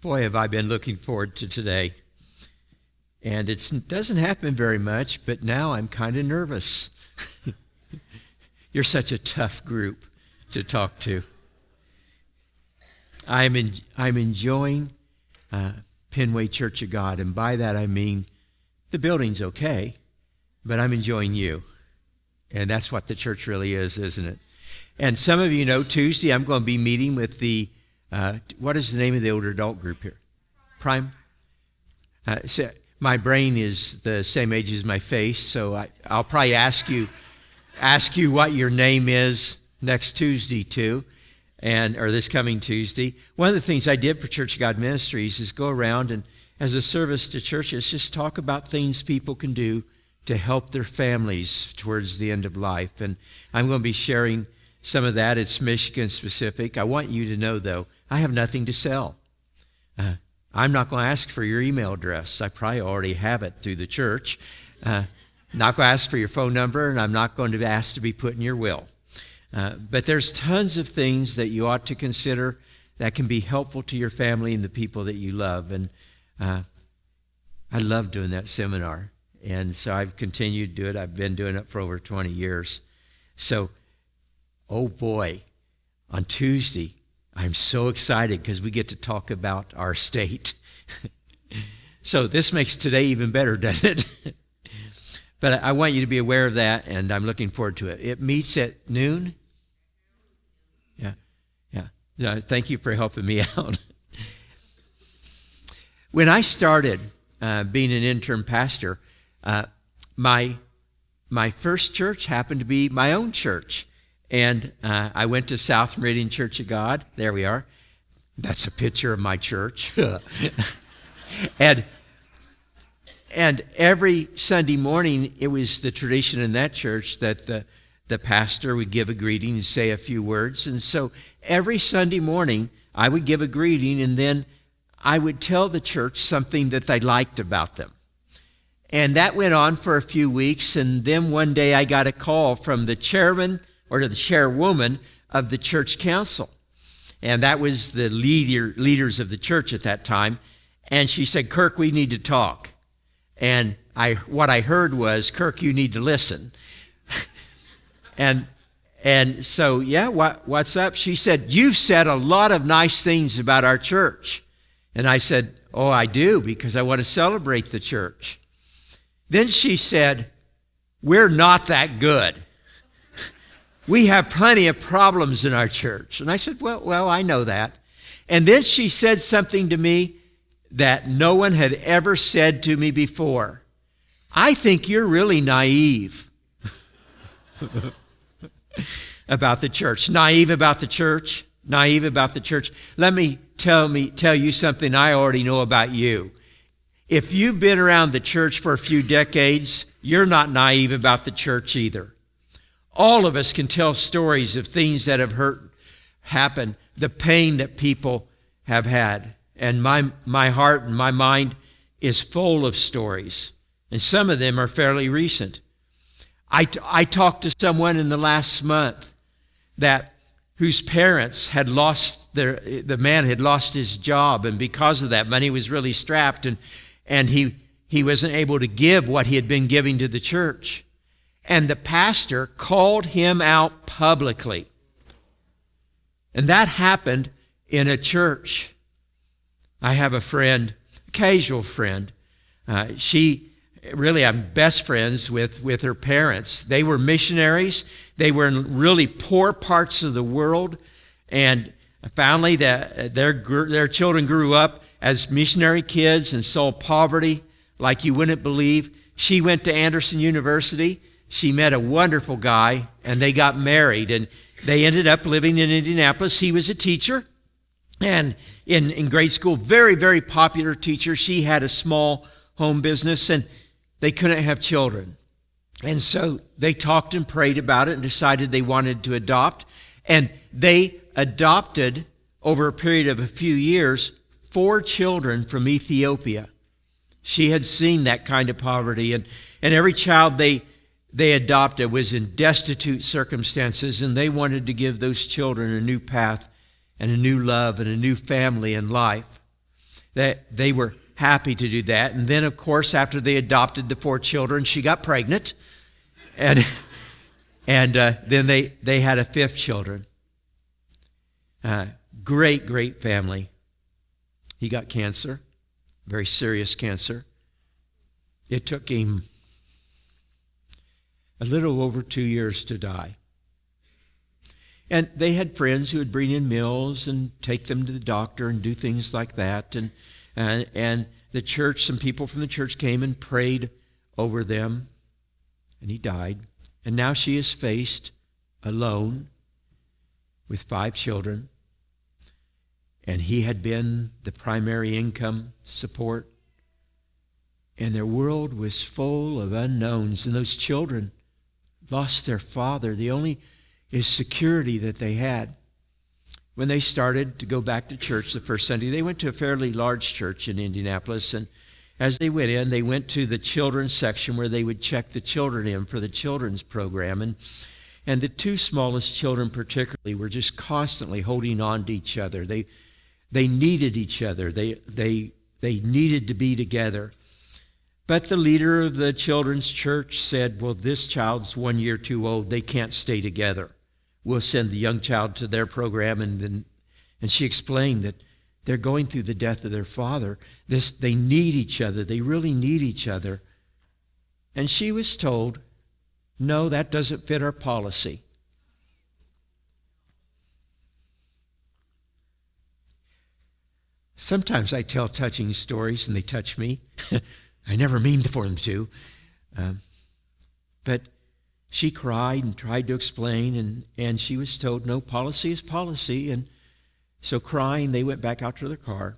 Boy, have I been looking forward to today. And it doesn't happen very much, but now I'm kind of nervous. You're such a tough group to talk to. I'm enjoying Pennway Church of God, and by that I mean the building's okay, but I'm enjoying you. And that's what the church really is, isn't it? And some of you know Tuesday I'm going to be meeting with the, what is the name of the older adult group here? Prime? So my brain is the same age as my face, so I'll probably ask you what your name is next Tuesday too, or this coming Tuesday. One of the things I did for Church of God Ministries is go around and as a service to churches, just talk about things people can do to help their families towards the end of life. And I'm going to be sharing some of that. It's Michigan specific. I want you to know, though, I have nothing to sell. I'm not going to ask for your email address. I probably already have it through the church. Not going to ask for your phone number, and I'm not going to ask to be put in your will. But there's tons of things that you ought to consider that can be helpful to your family and the people that you love. And I love doing that seminar. And so I've continued to do it. I've been doing it for over 20 years. So, oh boy, on Tuesday, I'm so excited because we get to talk about our state. So this makes today even better, doesn't it? But I want you to be aware of that, and I'm looking forward to it. It meets at noon. Yeah. Thank you for helping me out. When I started being an interim pastor, my first church happened to be my own church. And I went to South Meridian Church of God. There we are. That's a picture of my church. And every Sunday morning, it was the tradition in that church that the pastor would give a greeting and say a few words. And so every Sunday morning, I would give a greeting, and then I would tell the church something that they liked about them. And that went on for a few weeks, and then one day I got a call from the chairman or the chairwoman of the church council. And that was the leaders of the church at that time. And she said, "Kirk, we need to talk." And what I heard was, "Kirk, you need to listen." And so, yeah, what's up? She said, "You've said a lot of nice things about our church." And I said, "Oh, I do, because I want to celebrate the church." Then she said, "We're not that good. We have plenty of problems in our church." And I said, well, I know that. And then she said something to me that no one had ever said to me before. "I think you're really naive." About the church. Naive about the church. Naive about the church. Let me tell you something I already know about you. If you've been around the church for a few decades, you're not naive about the church either. All of us can tell stories of things that have happened, the pain that people have had. And my heart and my mind is full of stories. And some of them are fairly recent. I talked to someone in the last month whose parents had lost the man had lost his job, and because of that, money was really strapped, and he wasn't able to give what he had been giving to the church. And the pastor called him out publicly. And that happened in a church. I have a friend, a casual friend. I'm best friends with her parents. They were missionaries. They were in really poor parts of the world. And finally, their children grew up as missionary kids and saw poverty like you wouldn't believe. She went to Anderson University. She met a wonderful guy, and they got married. And they ended up living in Indianapolis. He was a teacher. And in grade school, very, very popular teacher. She had a small home business, and they couldn't have children. And so they talked and prayed about it and decided they wanted to adopt. And they adopted, over a period of a few years, 4 children from Ethiopia. She had seen that kind of poverty. And every child they adopted was in destitute circumstances, and they wanted to give those children a new path and a new love and a new family in life. that they were happy to do that. And then, of course, after they adopted the 4 children, she got pregnant. And then they had a 5th children. Great family. He got cancer, very serious cancer. It took him a little over 2 years to die. And they had friends who would bring in meals and take them to the doctor and do things like that. And the church, some people from the church came and prayed over them. And he died. And now she is faced alone with 5 children. And he had been the primary income support. And their world was full of unknowns. And those children lost their father. The only security that they had. When they started to go back to church the first Sunday, they went to a fairly large church in Indianapolis. And as they went in, they went to the children's section where they would check the children in for the children's program. And the 2 smallest children particularly were just constantly holding on to each other. They needed each other. They needed to be together. But the leader of the children's church said, well, this child's 1 year too old. They can't stay together. We'll send the young child to their program. And she explained that they're going through the death of their father. They need each other. They really need each other. And she was told, no, that doesn't fit our policy. Sometimes I tell touching stories and they touch me. I never mean for them to. But she cried and tried to explain, and she was told, no, policy is policy. And so crying, they went back out to their car,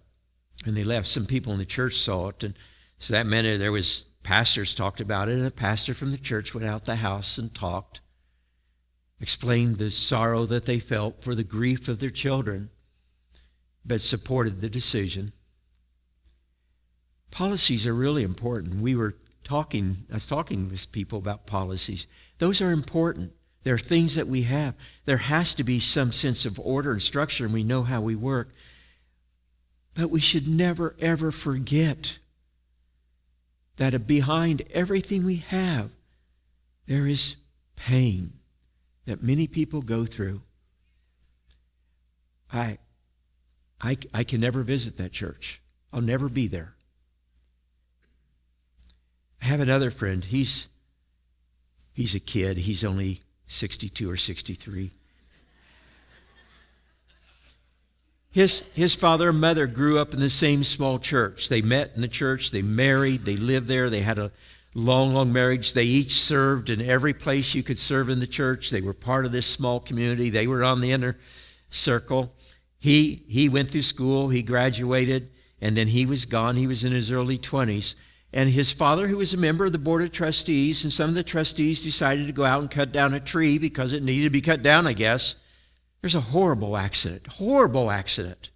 and they left. Some people in the church saw it, and so that meant there was pastors talked about it, and a pastor from the church went out the house and talked, explained the sorrow that they felt for the grief of their children, but supported the decision. Policies are really important. I was talking with people about policies. Those are important. They're things that we have. There has to be some sense of order and structure, and we know how we work. But we should never, ever forget that behind everything we have, there is pain that many people go through. I can never visit that church. I'll never be there. I have another friend. He's a kid. He's only 62 or 63. His father and mother grew up in the same small church. They met in the church. They married. They lived there. They had a long marriage. They each served in every place you could serve in the church. They were part of this small community. They were on the inner circle. He went through school. He graduated, and then he was gone. He was in his early 20s. And his father, who was a member of the board of trustees, and some of the trustees decided to go out and cut down a tree because it needed to be cut down, I guess. There's a horrible accident.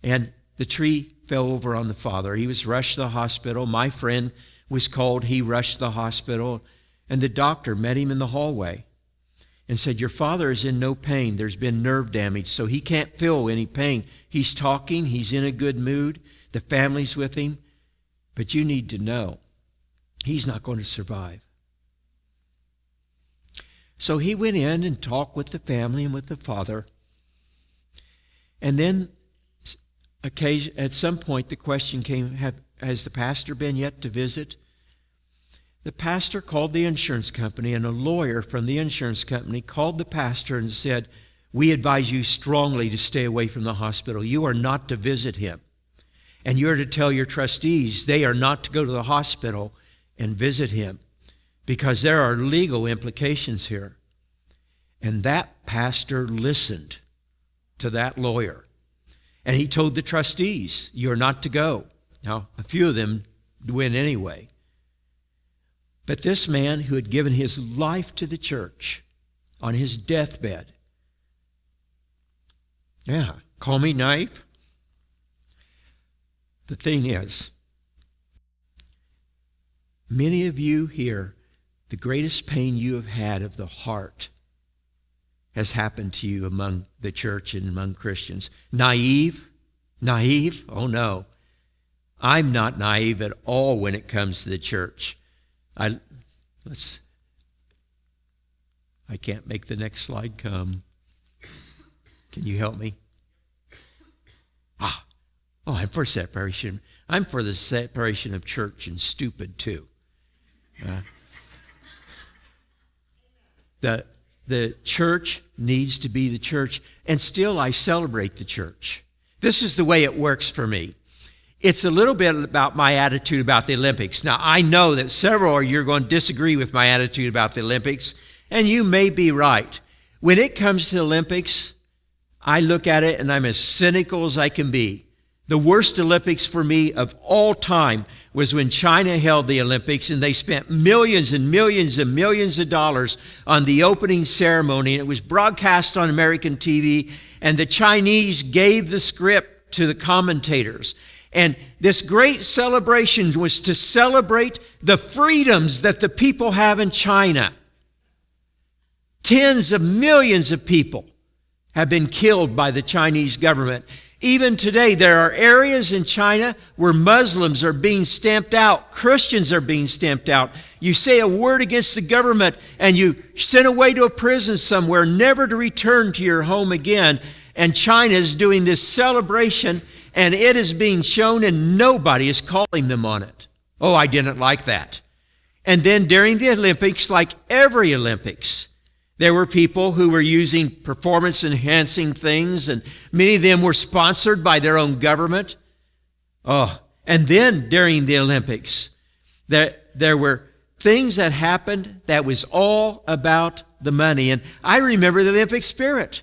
And the tree fell over on the father. He was rushed to the hospital. My friend was called. He rushed to the hospital. And the doctor met him in the hallway and said, your father is in no pain. There's been nerve damage, so he can't feel any pain. He's talking. He's in a good mood. The family's with him. But you need to know, he's not going to survive. So he went in and talked with the family and with the father. And then at some point the question came, has the pastor been yet to visit? The pastor called the insurance company, and a lawyer from the insurance company called the pastor and said, we advise you strongly to stay away from the hospital. You are not to visit him. And you're to tell your trustees they are not to go to the hospital and visit him because there are legal implications here. And that pastor listened to that lawyer. And he told the trustees, you're not to go. Now, a few of them went anyway. But this man who had given his life to the church on his deathbed, call me naive. The thing is, many of you here, the greatest pain you have had of the heart has happened to you among the church and among Christians. Naive? Naive? Oh, no. I'm not naive at all when it comes to the church. I can't make the next slide come. Can you help me? I'm for separation. I'm for the separation of church and stupid too. The church needs to be the church, and still I celebrate the church. This is the way it works for me. It's a little bit about my attitude about the Olympics. Now, I know that several of you are going to disagree with my attitude about the Olympics, and you may be right. When it comes to the Olympics, I look at it and I'm as cynical as I can be. The worst Olympics for me of all time was when China held the Olympics, and they spent millions and millions and millions of dollars on the opening ceremony, and it was broadcast on American TV, and the Chinese gave the script to the commentators. And this great celebration was to celebrate the freedoms that the people have in China. Tens of millions of people have been killed by the Chinese government. Even today, there are areas in China where Muslims are being stamped out. Christians are being stamped out. You say a word against the government and you sent away to a prison somewhere, never to return to your home again. And China is doing this celebration, and it is being shown, and nobody is calling them on it. Oh, I didn't like that. And then during the Olympics, like every Olympics, there were people who were using performance-enhancing things, and many of them were sponsored by their own government. And then during the Olympics, there were things that happened that was all about the money. And I remember the Olympic spirit.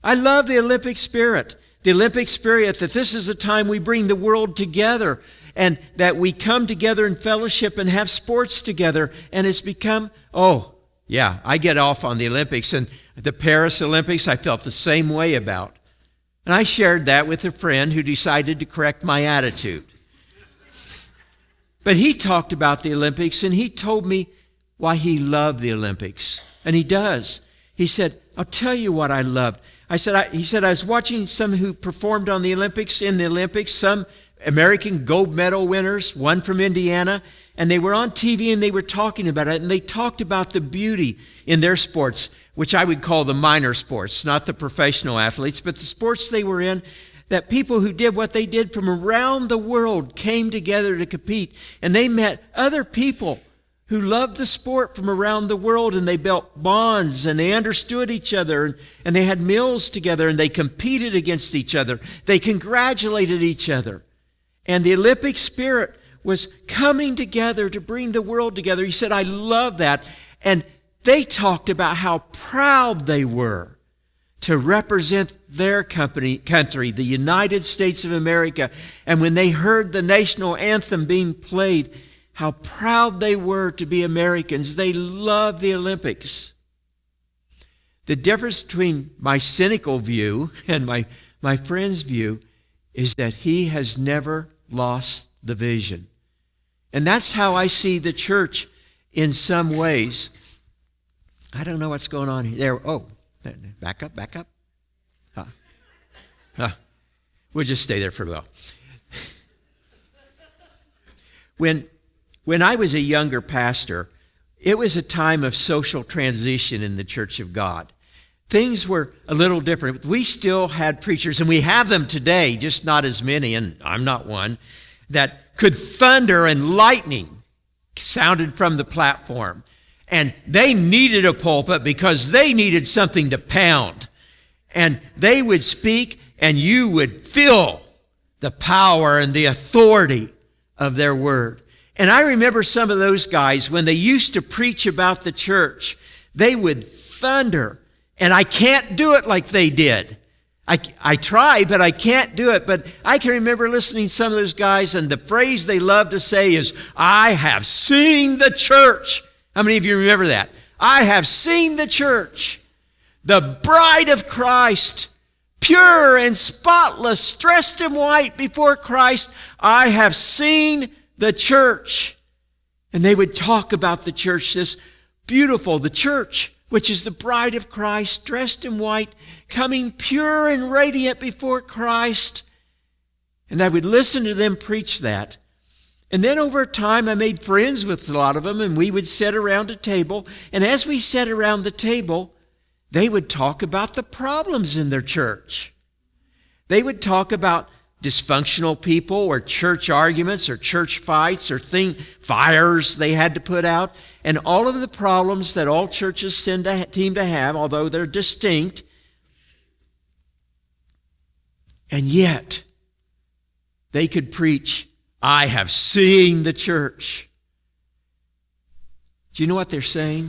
I love the Olympic spirit. The Olympic spirit that this is a time we bring the world together, and that we come together in fellowship and have sports together. And it's become, I get off on the Olympics, and the Paris Olympics I felt the same way about. And I shared that with a friend who decided to correct my attitude. But he talked about the Olympics, and he told me why he loved the Olympics. And he does. He said, I'll tell you what I loved. He said, I was watching some who performed in the Olympics, some American gold medal winners, one from Indiana, and they were on TV and they were talking about it, and they talked about the beauty in their sports, which I would call the minor sports, not the professional athletes, but the sports they were in, that people who did what they did from around the world came together to compete, and they met other people who loved the sport from around the world, and they built bonds, and they understood each other, and they had meals together, and they competed against each other. They congratulated each other. And the Olympic spirit was coming together to bring the world together. He said, I love that. And they talked about how proud they were to represent their country, the United States of America. And when they heard the national anthem being played, how proud they were to be Americans. They loved the Olympics. The difference between my cynical view and my friend's view is that he has never lost the vision. And that's how I see the church in some ways. I don't know what's going on here. Back up. We'll just stay there for a while. When I was a younger pastor, it was a time of social transition in the Church of God. Things were a little different. We still had preachers, and we have them today, just not as many, and I'm not one, that could thunder and lightning sounded from the platform. And they needed a pulpit because they needed something to pound. And they would speak, and you would feel the power and the authority of their word. And I remember some of those guys, when they used to preach about the church, they would thunder. And I can't do it like they did. I try, but I can't do it. But I can remember listening to some of those guys, and the phrase they love to say is, I have seen the church. How many of you remember that? I have seen the church, the bride of Christ, pure and spotless, dressed in white before Christ. I have seen the church. And they would talk about the church, this beautiful, the church, which is the bride of Christ, dressed in white, coming pure and radiant before Christ. And I would listen to them preach that. And then over time, I made friends with a lot of them, and we would sit around a table. And as we sat around the table, they would talk about the problems in their church. They would talk about dysfunctional people or church arguments or church fights or fires they had to put out, and all of the problems that all churches seem to have, although they're distinct. And yet, they could preach, I have seen the church. Do you know what they're saying?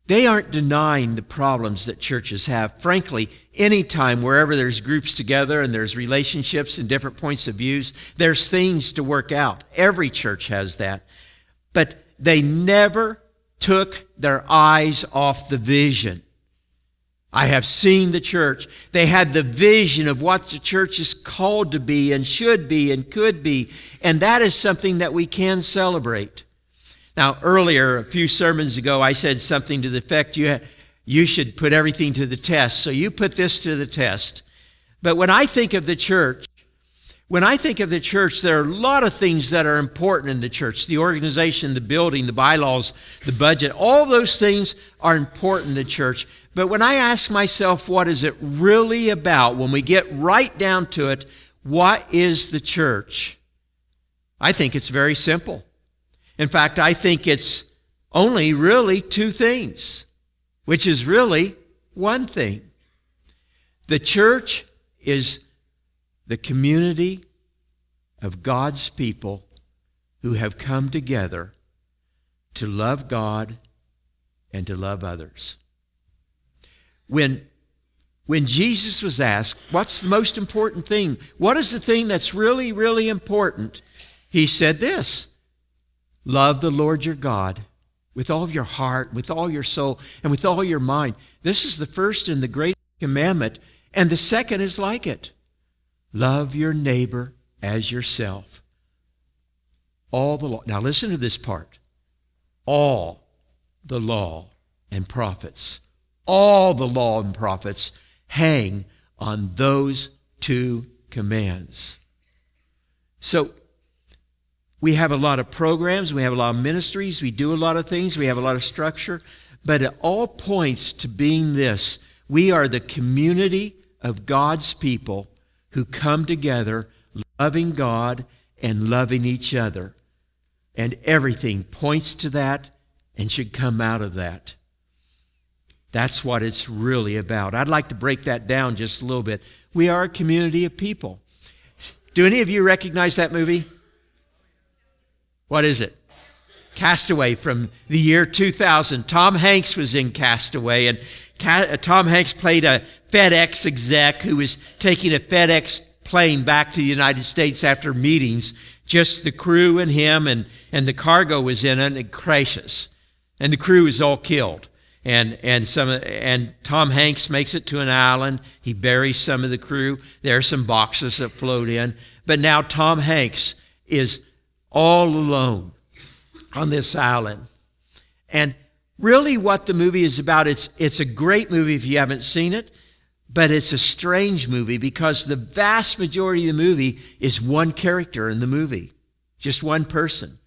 They aren't denying the problems that churches have. Frankly, anytime, wherever there's groups together and there's relationships and different points of views, there's things to work out. Every church has that. But they never took their eyes off the vision. I have seen the church. They had the vision of what the church is called to be and should be and could be. And that is something that we can celebrate. Now, earlier, a few sermons ago, I said something to the effect, you should put everything to the test. So you put this to the test. But when I think of the church, there are a lot of things that are important in the church. The organization, the building, the bylaws, the budget, all those things are important in the church. But when I ask myself, what is it really about? When we get right down to it, what is the church? I think it's very simple. In fact, I think it's only really two things, which is really one thing. The church is the community of God's people who have come together to love God and to love others. When Jesus was asked, what's the most important thing? What is the thing that's really, really important? He said this, love the Lord your God with all of your heart, with all your soul, and with all your mind. This is the first and the great commandment, and the second is like it. Love your neighbor as yourself. All the law. Now listen to this part. All the law and prophets, all the law and prophets hang on those two commands. So we have a lot of programs, we have a lot of ministries, we do a lot of things, we have a lot of structure, but it all points to being this. We are the community of God's people who come together loving God and loving each other. And everything points to that and should come out of that. That's what it's really about. I'd like to break that down just a little bit. We are a community of people. Do any of you recognize that movie? What is it? Castaway from the year 2000. Tom Hanks was in Castaway, and Tom Hanks played a FedEx exec who was taking a FedEx plane back to the United States after meetings. Just the crew and him, and the cargo was in it, and it crashes. And the crew is all killed. And Tom Hanks makes it to an island. He buries some of the crew. There are some boxes that float in. But now Tom Hanks is all alone on this island. And really what the movie is about, it's a great movie if you haven't seen it, but it's a strange movie because the vast majority of the movie is one character in the movie, just one person.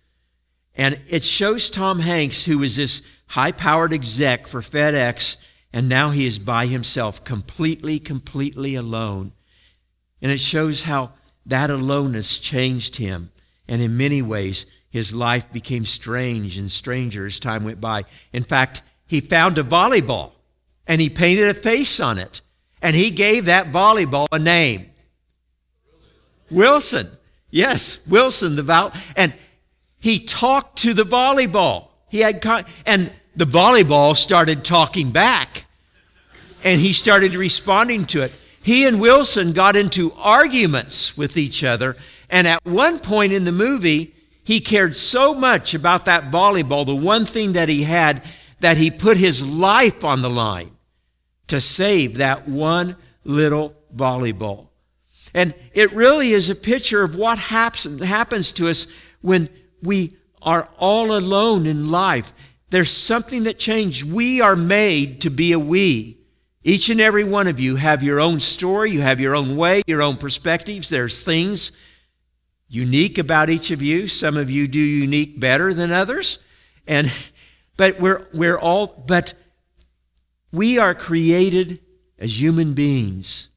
And it shows Tom Hanks, who is this high-powered exec for FedEx, and now he is by himself, completely alone. And it shows how that aloneness changed him. And in many ways, his life became strange and stranger as time went by. In fact, he found a volleyball, and he painted a face on it. And he gave that volleyball a name. Wilson. Yes, Wilson. And he talked to the volleyball. And the volleyball started talking back. And he started responding to it. He and Wilson got into arguments with each other. And at one point in the movie, he cared so much about that volleyball, the one thing that he had, that he put his life on the line to save that one little volleyball. And it really is a picture of what happens to us when we are all alone in life. There's something that changed. We are made to be a we. Each and every one of you have your own story. You have your own way, your own perspectives. There's things unique about each of you. Some of you do unique better than others. But we are created as human beings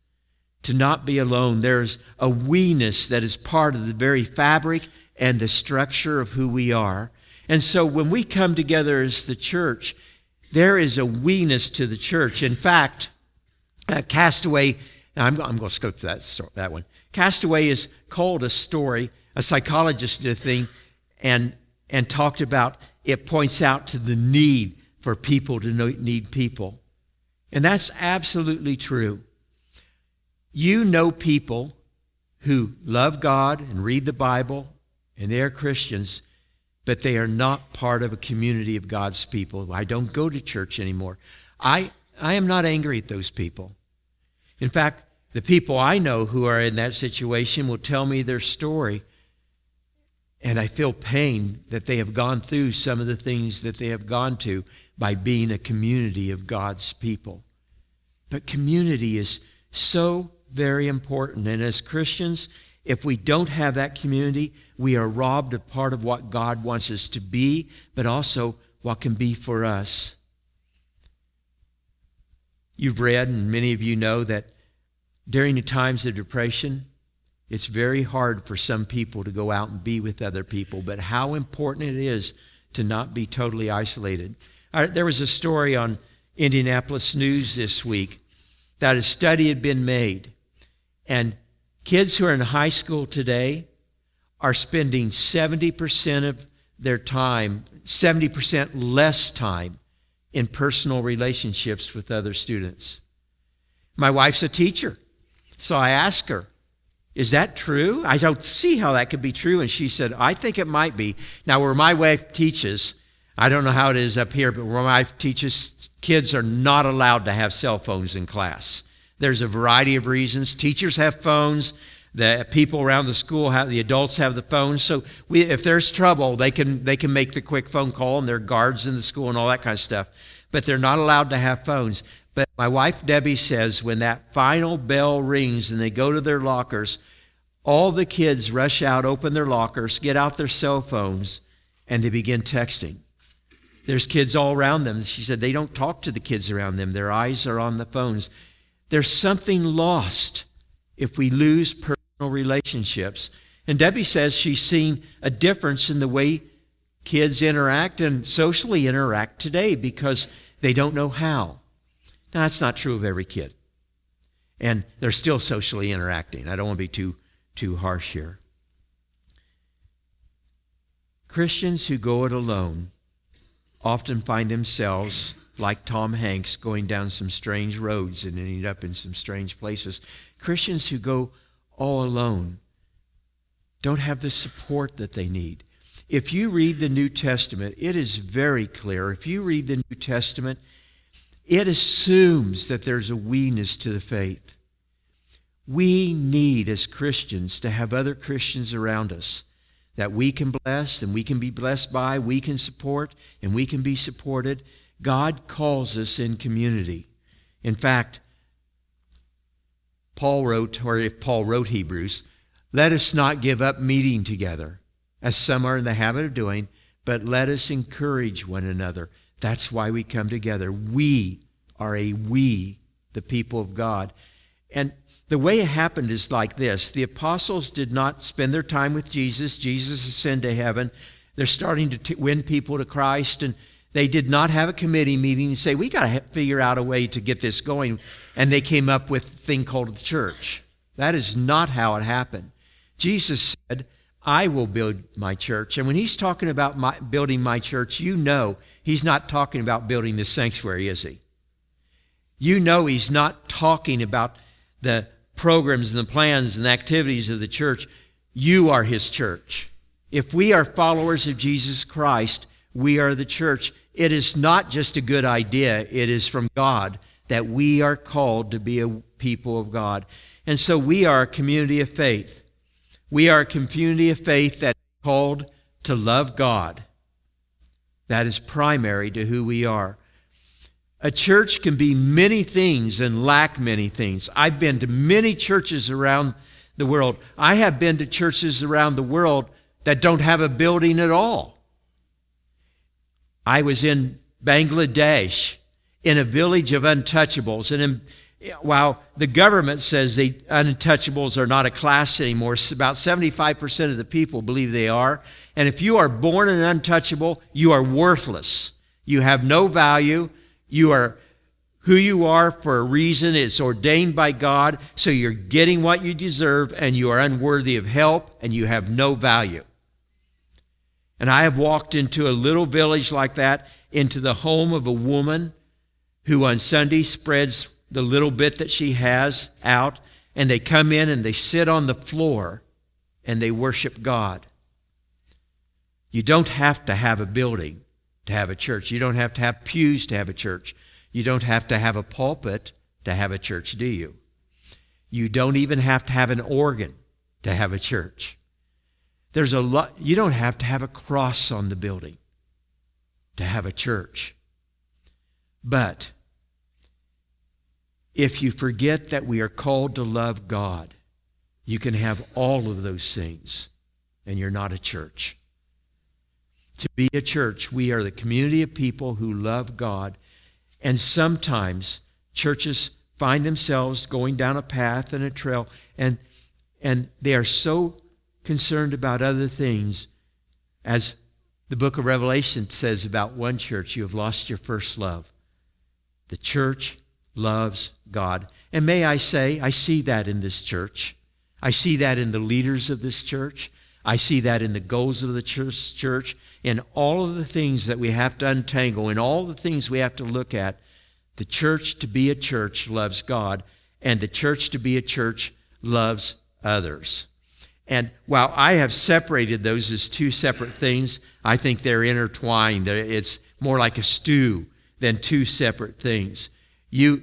to not be alone. There's a we-ness that is part of the very fabric and the structure of who we are. And so when we come together as the church, there is a we-ness to the church. In fact, Castaway, I'm going to skip that one. Castaway is called a story. A psychologist did a thing and talked about, it points out to the need for people to need people. And that's absolutely true. You know people who love God and read the Bible, and they are Christians, but they are not part of a community of God's people. I don't go to church anymore. I am not angry at those people. In fact, the people I know who are in that situation will tell me their story, and I feel pain that they have gone through some of the things that they have gone to by being a community of God's people. But community is so very important. And as Christians, if we don't have that community, we are robbed of part of what God wants us to be, but also what can be for us. You've read, and many of you know, that during the times of depression, it's very hard for some people to go out and be with other people, but how important it is to not be totally isolated. There was a story on Indianapolis News this week that a study had been made, and kids who are in high school today are spending 70% of their time, 70% less time in personal relationships with other students. My wife's a teacher, so I asked her, is that true? I don't see how that could be true. And she said, I think it might be. Now, where my wife teaches, I don't know how it is up here, but where my wife teaches, kids are not allowed to have cell phones in class. There's a variety of reasons. Teachers have phones. The people around the school the adults have the phones. So if there's trouble, they can make the quick phone call, and there are guards in the school and all that kind of stuff. But they're not allowed to have phones. But my wife, Debbie, says when that final bell rings and they go to their lockers, all the kids rush out, open their lockers, get out their cell phones, and they begin texting. There's kids all around them. She said they don't talk to the kids around them. Their eyes are on the phones. There's something lost if we lose personal relationships. And Debbie says she's seen a difference in the way kids interact and socially interact today because they don't know how. Now, that's not true of every kid. And they're still socially interacting. I don't want to be too harsh here. Christians who go it alone often find themselves, like Tom Hanks, going down some strange roads and ending up in some strange places. Christians who go all alone don't have the support that they need. If you read the New Testament, it is very clear. If you read the New Testament, it assumes that there's a we-ness to the faith. We need, as Christians, to have other Christians around us that we can bless and we can be blessed by, we can support and we can be supported. God calls us in community. In fact, Paul wrote Hebrews, let us not give up meeting together, as some are in the habit of doing, but let us encourage one another. That's why we come together. We are the people of God. And the way it happened is like this. The apostles did not spend their time with Jesus. Jesus ascended to heaven. They're starting to win people to Christ, and they did not have a committee meeting and say, we got to figure out a way to get this going. And they came up with a thing called the church. That is not how it happened. Jesus said, I will build my church. And when he's talking about building my church, you know he's not talking about building the sanctuary, is he? You know he's not talking about the programs and the plans and the activities of the church. You are his church. If we are followers of Jesus Christ, we are the church. It is not just a good idea. It is from God that we are called to be a people of God. And so we are a community of faith. We are a community of faith that is called to love God. That is primary to who we are. A church can be many things and lack many things. I've been to many churches around the world. I have been to churches around the world that don't have a building at all. I was in Bangladesh in a village of untouchables. And while the government says the untouchables are not a class anymore, about 75% of the people believe they are. And if you are born an untouchable, you are worthless. You have no value. You are who you are for a reason. It's ordained by God. So you're getting what you deserve, and you are unworthy of help, and you have no value. And I have walked into a little village like that, into the home of a woman who on Sunday spreads the little bit that she has out, and they come in and they sit on the floor and they worship God. You don't have to have a building to have a church. You don't have to have pews to have a church. You don't have to have a pulpit to have a church, do you? You don't even have to have an organ to have a church. There's a lot. You don't have to have a cross on the building to have a church. But if you forget that we are called to love God, you can have all of those things, and you're not a church. To be a church, we are the community of people who love God. And sometimes churches find themselves going down a path and a trail, and they are so concerned about other things. As the book of Revelation says about one church, you have lost your first love. The church loves God. And may I say, I see that in this church. I see that in the leaders of this church. I see that in the goals of the church, in all of the things that we have to untangle, in all the things we have to look at. The church to be a church loves God, and the church to be a church loves others. And while I have separated those as two separate things, I think they're intertwined. It's more like a stew than two separate things. You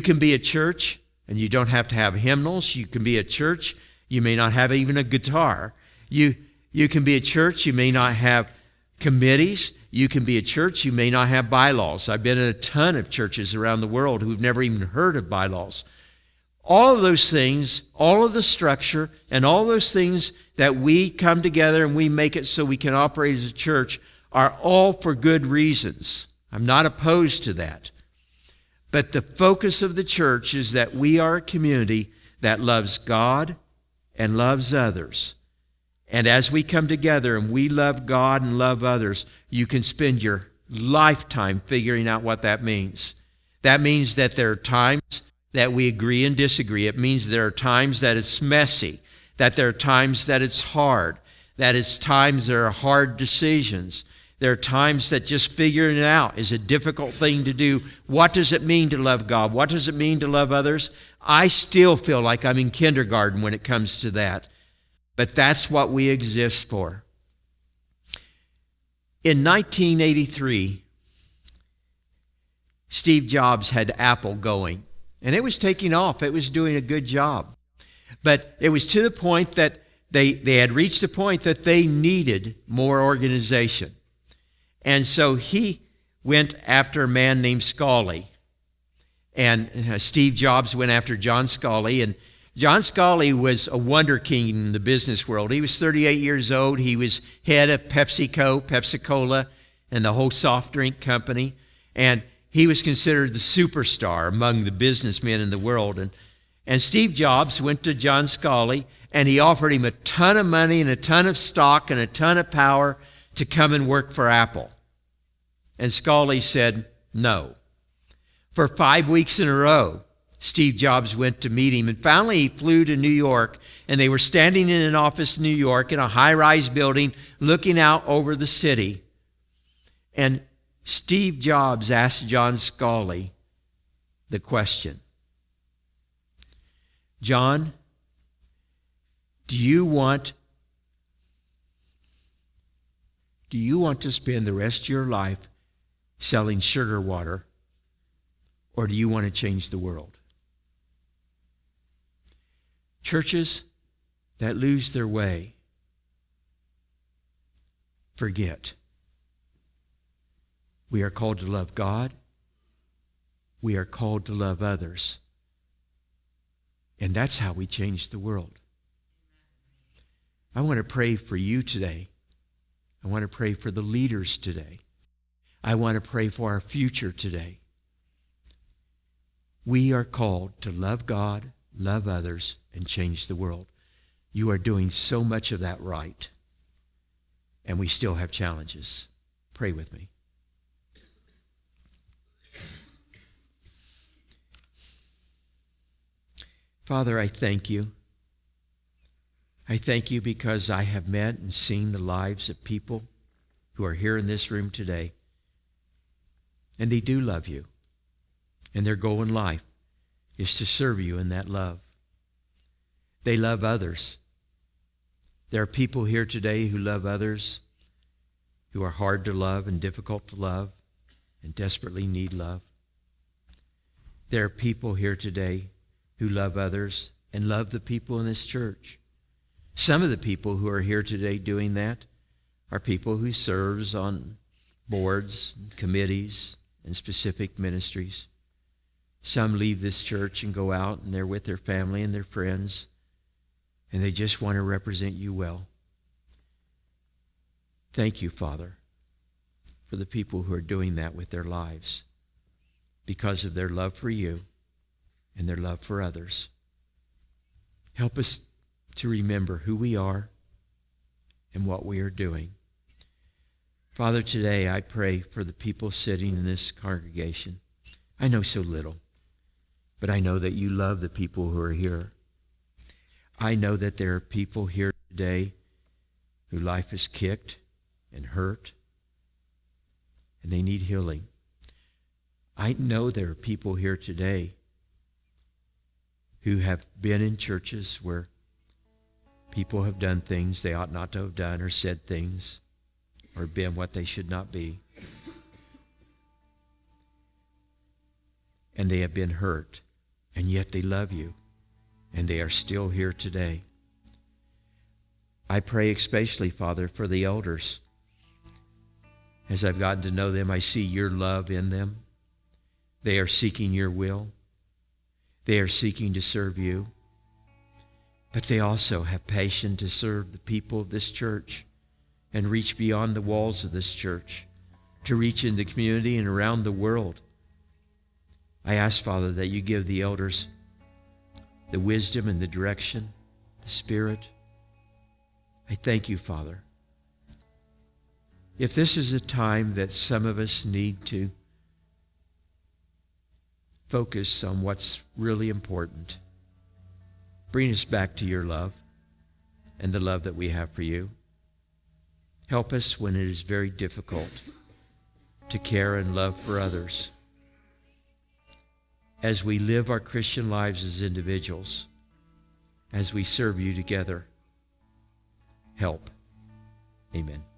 can be a church, and you don't have to have hymnals. You can be a church. You may not have even a guitar. You can be a church. You may not have committees. You can be a church. You may not have bylaws. I've been in a ton of churches around the world who've never even heard of bylaws. All of those things, all of the structure, and all those things that we come together and we make it so we can operate as a church are all for good reasons. I'm not opposed to that. But the focus of the church is that we are a community that loves God and loves others. And as we come together and we love God and love others, you can spend your lifetime figuring out what that means. That means that there are times that we agree and disagree. It means there are times that it's messy, that there are times that it's hard, that it's times there are hard decisions. There are times that just figuring it out is a difficult thing to do. What does it mean to love God? What does it mean to love others? I still feel like I'm in kindergarten when it comes to that. But that's what we exist for. In 1983, Steve Jobs had Apple going, and it was taking off. It was doing a good job. But it was to the point that they had reached the point that they needed more organization. And so he went after a man named Scully. And Steve Jobs went after John Scully. And John Scully was a wonder king in the business world. He was 38 years old. He was head of PepsiCo, Pepsi-Cola, and the whole soft drink company. And he was considered the superstar among the businessmen in the world. And Steve Jobs went to John Scully, and he offered him a ton of money and a ton of stock and a ton of power to come and work for Apple. And Scully said no. For 5 weeks in a row, Steve Jobs went to meet him, and finally he flew to New York, and they were standing in an office in New York in a high-rise building looking out over the city. And Steve Jobs asked John Scully the question, John, do you want to spend the rest of your life selling sugar water, or do you want to change the world? Churches that lose their way forget. We are called to love God we are called to love others. And that's how we change the world. I want to pray for you today. I want to pray for the leaders today. I want to pray for our future today. We are called to love God, love others, and change the world. You are doing so much of that right. And we still have challenges. Pray with me. Father, I thank you. I thank you because I have met and seen the lives of people who are here in this room today. And they do love you. And their goal in life is to serve you in that love. They love others. There are people here today who love others, who are hard to love and difficult to love and desperately need love. There are people here today who love others and love the people in this church. Some of the people who are here today doing that are people who serves on boards, and committees, and specific ministries. Some leave this church and go out and they're with their family and their friends, and they just want to represent you well. Thank you, Father, for the people who are doing that with their lives because of their love for you and their love for others. Help us to remember who we are and what we are doing. Father, today I pray for the people sitting in this congregation. I know so little, but I know that you love the people who are here. I know that there are people here today whose life is kicked and hurt, and they need healing. I know there are people here today who have been in churches where people have done things they ought not to have done, or said things, or been what they should not be. And they have been hurt, and yet they love you, and they are still here today. I pray especially, Father, for the elders. As I've gotten to know them, I see your love in them. They are seeking your will. They are seeking to serve you. But they also have passion to serve the people of this church and reach beyond the walls of this church, to reach in the community and around the world. I ask, Father, that you give the elders the wisdom and the direction, the Spirit. I thank you, Father. If this is a time that some of us need to focus on what's really important, bring us back to your love and the love that we have for you. Help us when it is very difficult to care and love for others. As we live our Christian lives as individuals, as we serve you together, help. Amen.